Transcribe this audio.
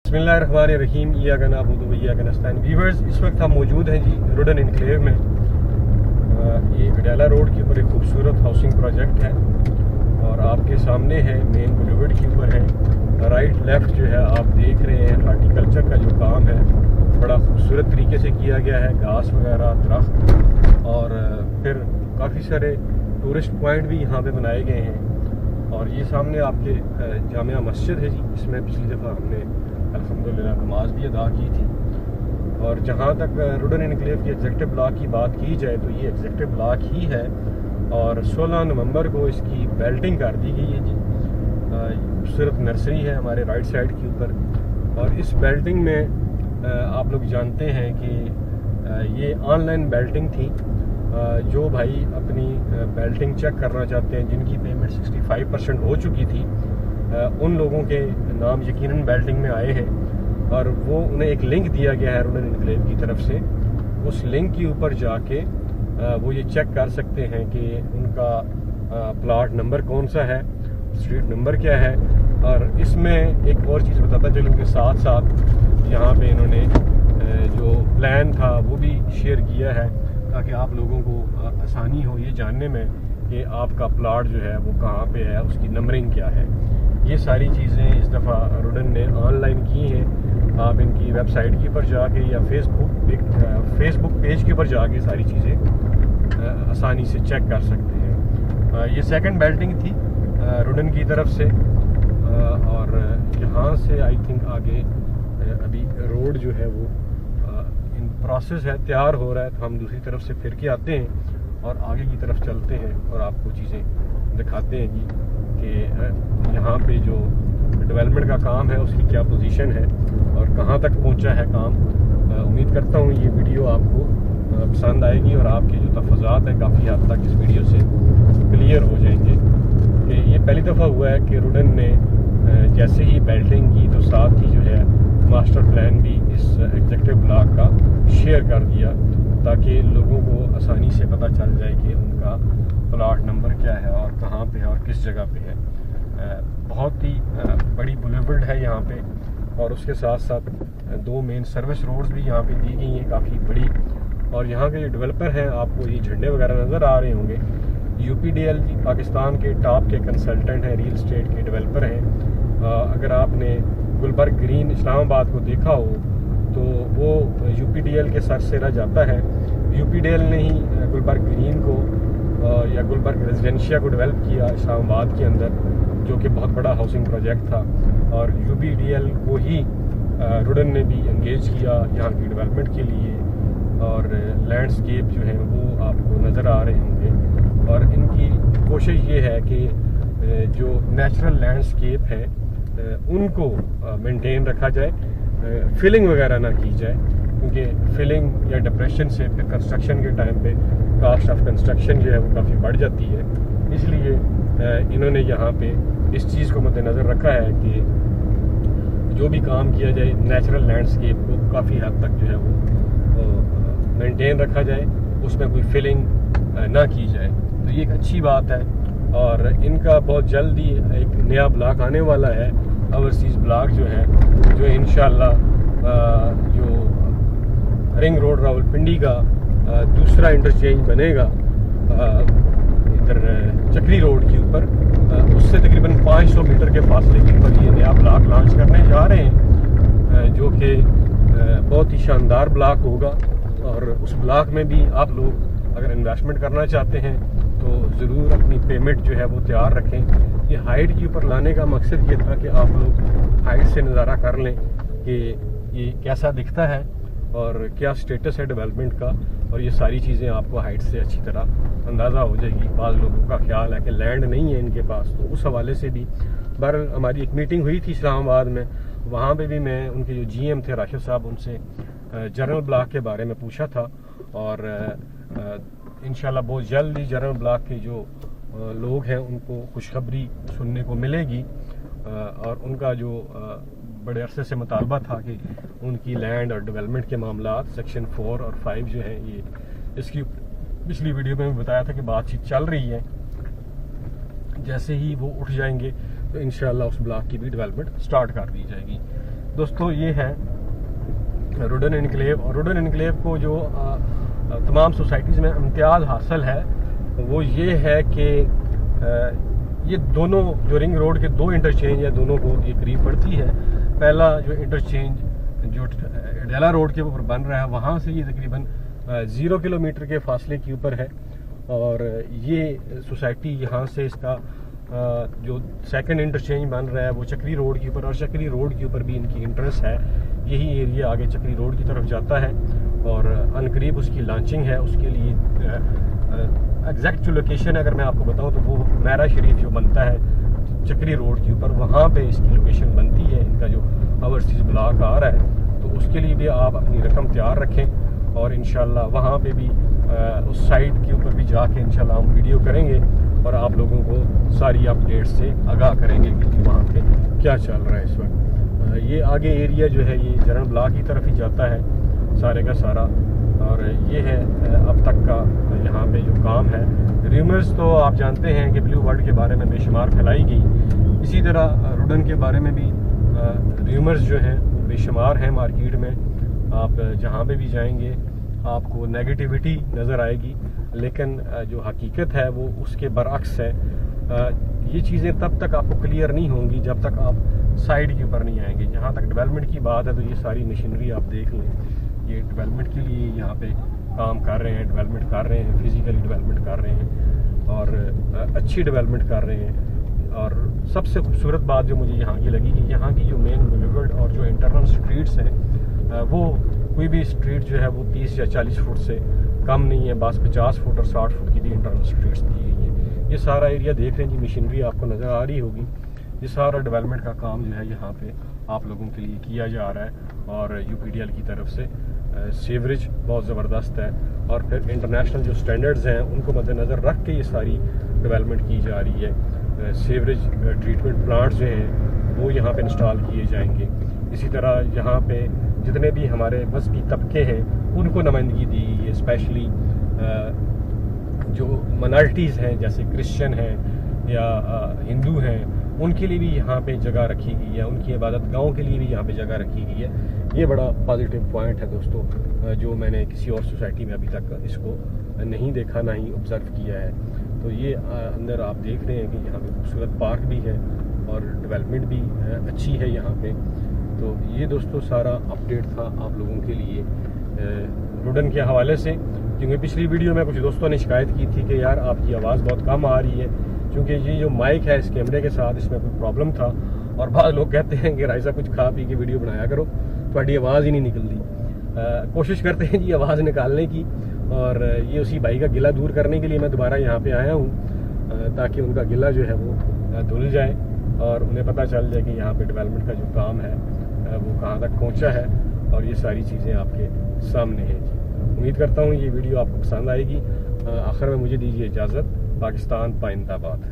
बिस्मिल्लाहिर्रहमानिर्रहीम। इय्याका नअबुदु व इय्याका नस्तईन। व्यूअर्स, इस वक्त हम मौजूद हैं जी रुडन इनक्लेव में। ये अडाला रोड के ऊपर एक खूबसूरत हाउसिंग प्रोजेक्ट है और आपके सामने है, मेन बुलेवर्ड के ऊपर है। राइट लेफ्ट जो है आप देख रहे हैं, हार्टिकल्चर का जो काम है बड़ा खूबसूरत तरीके से किया गया है। घास वगैरह, दरख्त और फिर काफ़ी सारे टूरिस्ट पॉइंट भी यहाँ पे बनाए गए हैं। और ये सामने आपके जामिया मस्जिद है जी, इसमें पिछली दफ़ा हमने अल्हम्दुलिल्लाह नमाज भी अदा की थी। और जहाँ तक रुडन इनक्लेव के एग्जेक्टिव ब्लॉक की बात की जाए तो ये एग्जेक्टिव ब्लॉक ही है और 16 नवंबर को इसकी बेल्टिंग कर दी गई है जी। खूबसूरत नर्सरी है हमारे राइट साइड के ऊपर। और इस बेल्टिंग में आप लोग जानते हैं कि ये ऑनलाइन बेल्टिंग थी। जो भाई अपनी बेल्टिंग चेक करना चाहते हैं, जिनकी पेमेंट 65% हो चुकी थी, उन लोगों के नाम यकीनन बेल्टिंग में आए हैं और वो उन्हें एक लिंक दिया गया है रुडन इनक्लेव की तरफ से। उस लिंक के ऊपर जाके वो ये चेक कर सकते हैं कि उनका प्लॉट नंबर कौन सा है, स्ट्रीट नंबर क्या है। और इसमें एक और चीज़ बताता चलूँ कि साथ साथ यहाँ पे इन्होंने जो प्लान था वो भी शेयर किया है ताकि आप लोगों को आसानी हो ये जानने में कि आपका प्लॉट जो है वो कहाँ पे है, उसकी नंबरिंग क्या है। ये सारी चीज़ें इस दफ़ा रुडन ने ऑनलाइन की हैं। आप इनकी वेबसाइट के ऊपर जाके या फेसबुक पेज के ऊपर जाके सारी चीज़ें आसानी से चेक कर सकते हैं। ये सेकंड बेल्टिंग थी रुडन की तरफ से। और यहाँ से आई थिंक आगे अभी रोड जो है वो इन प्रोसेस है, तैयार हो रहा है। तो हम दूसरी तरफ से फिर के आते हैं और आगे की तरफ चलते हैं और आपको चीज़ें दिखाते हैं जी कि यहाँ पे जो डेवलपमेंट का काम है उसकी क्या पोजीशन है और कहाँ तक पहुँचा है काम। उम्मीद करता हूँ ये वीडियो आपको पसंद आएगी और आपके जो तफज़ात हैं काफ़ी हद तक इस वीडियो से क्लियर हो जाएंगे। कि ये पहली दफ़ा हुआ है कि रुडन ने जैसे ही बेल्टिंग की तो साथ ही जो है मास्टर प्लान भी इस एग्जेक्टिव ब्लॉक का शेयर कर दिया ताकि लोगों को आसानी से पता चल जाए कि उनका प्लॉट नंबर क्या है और कहाँ पे है और किस जगह पे है। बहुत ही बड़ी बुलेवर्ड है यहाँ पे और उसके साथ साथ दो मेन सर्विस रोड्स भी यहाँ पे दी गई हैं काफ़ी बड़ी। और यहाँ के जो डेवलपर हैं, आपको ये झंडे वगैरह नज़र आ रहे होंगे, UPDL जी पाकिस्तान के टॉप के कंसल्टेंट हैं, रियल स्टेट के डेवलपर हैं। अगर आपने गुलबर्ग ग्रीन इस्लामाबाद को देखा हो तो वो UPDL के सर से रह जाता है। UPDL ने ही गुलबर्ग ग्रीन को या गुलबर्ग रेजिडेंशिया को डेवलप किया इस्लामाबाद के अंदर, जो कि बहुत बड़ा हाउसिंग प्रोजेक्ट था। और UPDL को ही रुडन ने भी एंगेज किया यहाँ की डेवलपमेंट के लिए। और लैंडस्केप जो है वो आपको नज़र आ रहे होंगे और इनकी कोशिश ये है कि जो नेचुरल लैंडस्केप है उनको मेंटेन रखा जाए, फिलिंग वगैरह ना की जाए, क्योंकि फिलिंग या डिप्रेशन से फिर कंस्ट्रक्शन के टाइम पे कास्ट ऑफ कंस्ट्रक्शन जो है वो काफ़ी बढ़ जाती है। इसलिए इन्होंने यहाँ पे इस चीज़ को मद्देनज़र रखा है कि जो भी काम किया जाए नेचुरल लैंडस्केप को काफ़ी हद तक जो है वो मेंटेन रखा जाए, उसमें कोई फिलिंग ना की जाए। तो ये एक अच्छी बात है। और इनका बहुत जल्द ही एक नया ब्लॉक आने वाला है, ओवरसीज़ ब्लॉक जो है, जो इंशाल्लाह जो रिंग रोड रावलपिंडी का दूसरा इंटरचेंज बनेगा इधर चक्री रोड के ऊपर, उससे तकरीबन 500 मीटर के फासले के ऊपर ये नया ब्लॉक लॉन्च करने जा रहे हैं, जो कि बहुत ही शानदार ब्लॉक होगा। और उस ब्लॉक में भी आप लोग अगर इन्वेस्टमेंट करना चाहते हैं तो ज़रूर अपनी पेमेंट जो है वो तैयार रखें। ये हाइट के ऊपर लाने का मकसद ये था कि आप लोग हाइट से नज़ारा कर लें कि ये कैसा दिखता है और क्या स्टेटस है डेवलपमेंट का। और ये सारी चीज़ें आपको हाइट से अच्छी तरह अंदाज़ा हो जाएगी। बाज़ लोगों का ख्याल है कि लैंड नहीं है इनके पास, तो उस हवाले से भी बहरहाल हमारी एक मीटिंग हुई थी इस्लामाबाद में। वहाँ पे भी मैं उनके जो GM थे राशिद साहब, उनसे जनरल ब्लॉक के बारे में पूछा था। और इंशाल्लाह बहुत जल्द ही जनरल ब्लॉक के जो लोग हैं उनको खुशखबरी सुनने को मिलेगी। और उनका जो बड़े अरसे से मुतालबा था कि उनकी लैंड और डेवलपमेंट के मामला सेक्शन 4 और 5 जो हैं, ये इसकी पिछली वीडियो में भी बताया था कि बातचीत चल रही है। जैसे ही वो उठ जाएंगे तो इंशाल्लाह उस ब्लॉक की भी डेवलपमेंट स्टार्ट कर दी जाएगी। दोस्तों ये है रुडन इनक्लेव, और रुडन इनक्लेव को जो तमाम सोसाइटीज़ में इम्तियाज़ हासिल है वो ये है कि ये दोनों जो रिंग रोड के दो इंटरचेंज है, दोनों को ये करीब पड़ती है। पहला जो इंटरचेंज जो अडेला रोड के ऊपर बन रहा है वहाँ से ये तकरीबन 0 किलोमीटर के फासले के ऊपर है, और ये सोसाइटी यहाँ से इसका जो सेकंड इंटरचेंज बन रहा है वो चक्री रोड के ऊपर, और चक्री रोड के ऊपर भी इनकी इंटरेस्ट है। यही एरिया आगे चक्री रोड की तरफ जाता है और अनकरीब उसकी लॉन्चिंग है। उसके लिए एग्जैक्ट जो लोकेशन है अगर मैं आपको बताऊं तो वो मैरा शरीफ जो बनता है चक्री रोड के ऊपर, वहाँ पे इसकी लोकेशन बनती है। इनका जो ओवरसीज़ ब्लॉक आ रहा है तो उसके लिए भी आप अपनी रकम तैयार रखें, और इंशाल्लाह वहाँ पे भी उस साइड के ऊपर भी जाके इंशाल्लाह हम वीडियो करेंगे और आप लोगों को सारी अपडेट से आगाह करेंगे कि वहाँ पे क्या चल रहा है इस वक्त। ये आगे एरिया जो है ये जरन ब्लॉक की तरफ ही जाता है सारे का सारा, और ये है अब तक का यहाँ पे जो काम है। र्यूमर्स तो आप जानते हैं कि ब्लू वर्ल्ड के बारे में बेशुमार फैलाई गई, इसी तरह रुडन के बारे में भी र्यूमर्स जो हैं वो बेशुमार हैं मार्केट में। आप जहाँ पे भी जाएंगे आपको नेगेटिविटी नज़र आएगी, लेकिन जो हकीकत है वो उसके बरअक्स है। ये चीज़ें तब तक आपको क्लियर नहीं होंगी जब तक आप साइड के ऊपर नहीं आएंगे। जहाँ तक डेवलपमेंट की बात है तो ये सारी मशीनरी आप देख लें, ये डेवलपमेंट के लिए यहाँ पे काम कर रहे हैं, डेवलपमेंट कर रहे हैं, फिज़िकली डेवलपमेंट कर रहे हैं और अच्छी डेवलपमेंट कर रहे हैं। और सबसे खूबसूरत बात जो मुझे यहाँ की लगी कि यहाँ की जो मेन बुलेवर्ड और जो इंटरनल स्ट्रीट्स हैं वो कोई भी स्ट्रीट जो है वो 30 या 40 फुट से कम नहीं है, बस 50 फुट और 60 फुट की भी इंटरनल स्ट्रीट्स दी गई है। ये सारा एरिया देख रहे हैं जी, मशीनरी आपको नज़र आ रही होगी। ये सारा डेवलपमेंट का काम जो है यहाँ पे आप लोगों के लिए किया जा रहा है, और यूपीडीएल की तरफ से सीवरेज बहुत ज़बरदस्त है, और फिर इंटरनेशनल जो स्टैंडर्ड्स हैं उनको मद्देनज़र रख के ये सारी डेवलपमेंट की जा रही है। सीवरेज ट्रीटमेंट प्लांट्स जो हैं वो यहाँ पे इंस्टॉल किए जाएंगे। इसी तरह यहाँ पे जितने भी हमारे मजहबी तबके हैं उनको नुमाइंदगी दी गई है, स्पेशली जो माइनॉरिटीज़ हैं जैसे क्रिश्चियन हैं या हिंदू हैं, उनके लिए भी यहाँ पे जगह रखी गई है, उनकी इबादत गाँव के लिए भी यहाँ पे जगह रखी गई है। ये बड़ा पॉजिटिव पॉइंट है दोस्तों, जो मैंने किसी और सोसाइटी में अभी तक इसको नहीं देखा, ना ही ऑब्ज़र्व किया है। तो ये अंदर आप देख रहे हैं कि यहाँ पे खूबसूरत पार्क भी है और डेवलपमेंट भी अच्छी है यहाँ पे। तो ये दोस्तों सारा अपडेट था आप लोगों के लिए रुडन के हवाले से, क्योंकि पिछली वीडियो में कुछ दोस्तों ने शिकायत की थी कि यार आपकी आवाज़ बहुत कम आ रही है, क्योंकि ये जो माइक है इस कैमरे के साथ इसमें कोई प्रॉब्लम था। और बाद लोग कहते हैं कि राइसा कुछ खा पी के वीडियो बनाया करो, थोड़ी आवाज़ ही नहीं निकलती। कोशिश करते हैं जी आवाज़ निकालने की, और ये उसी भाई का गिला दूर करने के लिए मैं दोबारा यहाँ पे आया हूँ, ताकि उनका गिला जो है वो धुल जाए और उन्हें पता चल जाए कि यहाँ पे डेवलपमेंट का जो काम है वो कहाँ तक पहुँचा है, और ये सारी चीज़ें आपके सामने हैं जी। उम्मीद करता हूँ ये वीडियो आपको पसंद आएगी। आखिर में मुझे दीजिए इजाज़त। पाकिस्तान पाइंदाबाद।